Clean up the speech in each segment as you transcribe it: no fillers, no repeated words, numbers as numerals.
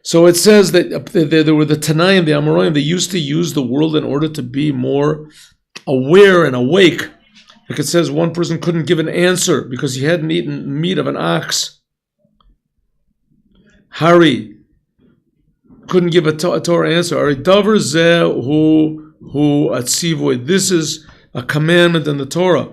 So it says that there were the Tanaim, the Amoraim, they used to use the world in order to be more aware and awake. Like it says, one person couldn't give an answer because he hadn't eaten meat of an ox. Hari couldn't give a Torah answer. This is a commandment in the Torah.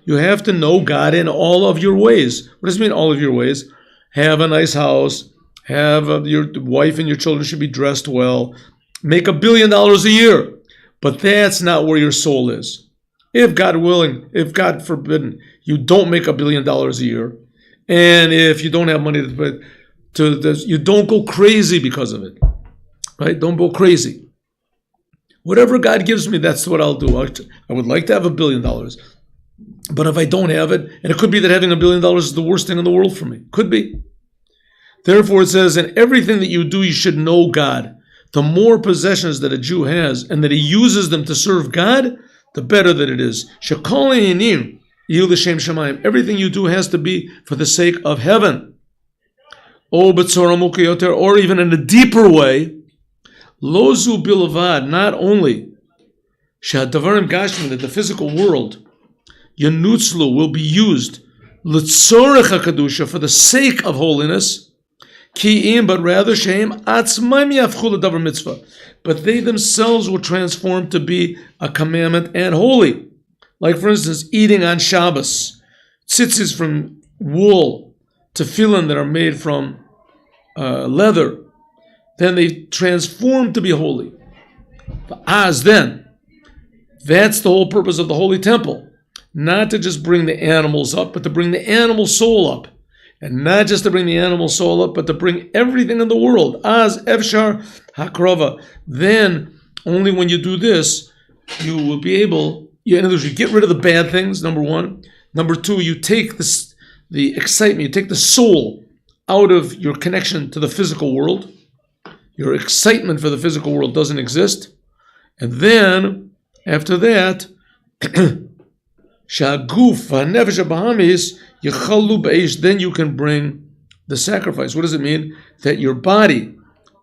You have to know God in all of your ways. What does it mean, all of your ways? Have a nice house. Have your wife and your children should be dressed well. Make $1 billion a year. But that's not where your soul is. If God willing, if God forbidden, you don't make $1 billion a year, and if you don't have money you don't go crazy because of it, right? Don't go crazy. Whatever God gives me, that's what I'll do. I would like to have $1 billion, but if I don't have it, and it could be that having $1 billion is the worst thing in the world for me. Could be. Therefore, it says, in everything that you do, you should know God. The more possessions that a Jew has, and that he uses them to serve God, the better that it is. Everything you do has to be for the sake of heaven. Or even in a deeper way, lozu bilavad, not only that the physical world yanutzlu will be used for the sake of holiness, but rather but they themselves will transform to be a commandment and holy. Like, for instance, eating on Shabbos, tzitzis from wool, tefillin that are made from leather, then they transform to be holy. Then, that's the whole purpose of the holy temple. Not to just bring the animals up, but to bring the animal soul up. And not just to bring the animal soul up, but to bring everything in the world. Az efshar hakrova. Then, only when you do this, you will be able, in other words, you get rid of the bad things, number one. Number two, you take the excitement, you take the soul out of your connection to the physical world. Your excitement for the physical world doesn't exist. And then, after that, shaguf v'nefesh habahamis, then you can bring the sacrifice. What does it mean? That your body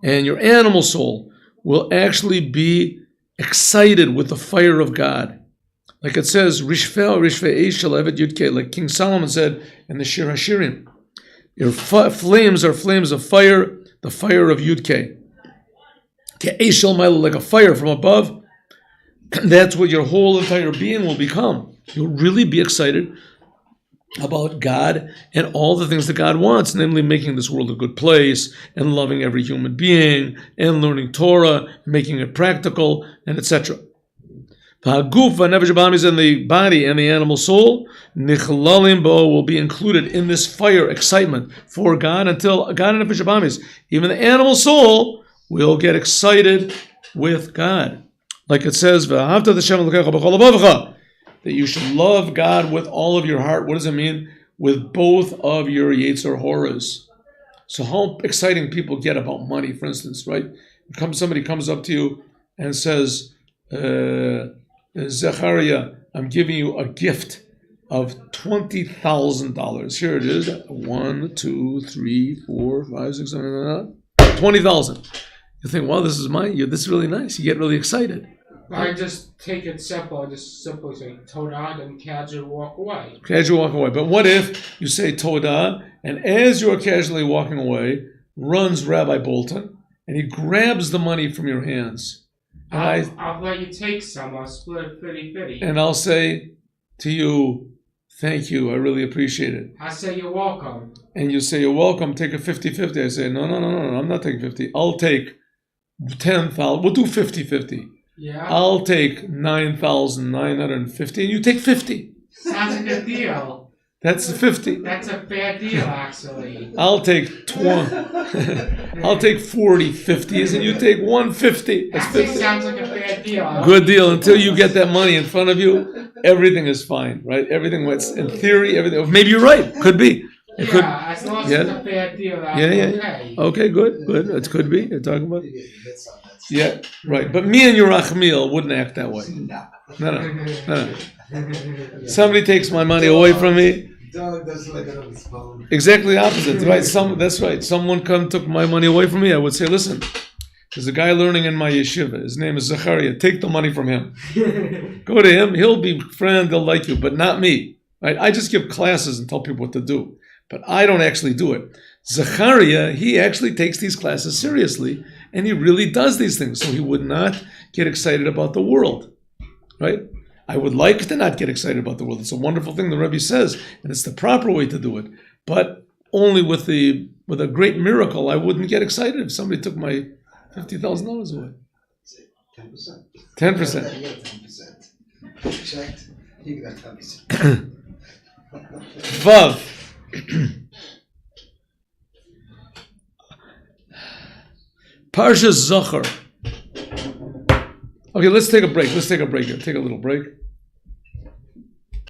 and your animal soul will actually be excited with the fire of God. Like it says, like King Solomon said in the Shir HaShirim, your flames are flames of fire, the fire of Yud-Kei. Like a fire from above. That's what your whole entire being will become. You'll really be excited about God and all the things that God wants, namely making this world a good place and loving every human being and learning Torah, making it practical, and etc. Haguf v'nefesh and the body and the animal soul nichlalim bo will be included in this fire excitement for God until God and nefesh habahamis, even the animal soul will get excited with God. Like it says, v'ahavta Hashem Elokecha b'chol levavecha, that you should love God with all of your heart. What does it mean? With both of your Yetzer Horas. So how exciting people get about money, for instance, right? Somebody comes up to you and says, Zechariah, I'm giving you a gift of $20,000. Here it is. 1, 2, 3, 4, 5, 6, 7, 8, 20,000. You think, well, this is really nice. You get really excited. I just take it simple. I just simply say Todah and casually walk away. Casually walk away. But what if you say Todah, and as you're casually walking away, runs Rabbi Bolton, and he grabs the money from your hands. I'll let you take some. I'll split it 50-50. And I'll say to you, thank you. I really appreciate it. I say you're welcome. And you say, you're welcome. Take a 50-50. I say, no. I'm not taking 50. I'll take 10,000. We'll do 50-50. Yeah. I'll take 9,950, and you take 50. Sounds a good deal. That's 50. That's a bad deal, actually. I'll take 20. I'll take 40 50s, and you take 150. That's 50. Sounds like a bad deal. Good deal. Until you get that money in front of you, everything is fine, right? Everything was, in theory, everything. Maybe you're right. Could be. As long as it's a bad deal. Yeah. Okay, good. It could be. You're talking about. Yeah, right. But me and your Achmiel wouldn't act that way. No. Somebody takes my money away from me, Dog doesn't look at his phone. Exactly the opposite, right? That's right. Someone took my money away from me. I would say, listen, there's a guy learning in my yeshiva. His name is Zachariah. Take the money from him. Go to him. He'll be friend. He'll like you, but not me. Right? I just give classes and tell people what to do, but I don't actually do it. Zachariah, he actually takes these classes seriously, and he really does these things. So he would not get excited about the world, right? I would like to not get excited about the world. It's a wonderful thing the Rebbe says, and it's the proper way to do it. But only with a great miracle, I wouldn't get excited if somebody took my $50,000 away. 10%. 10%. You got 10%. Checked. You got 10%. Vav. Parsha Zachar. Okay, let's take a break. Let's take a break here. Take a little break.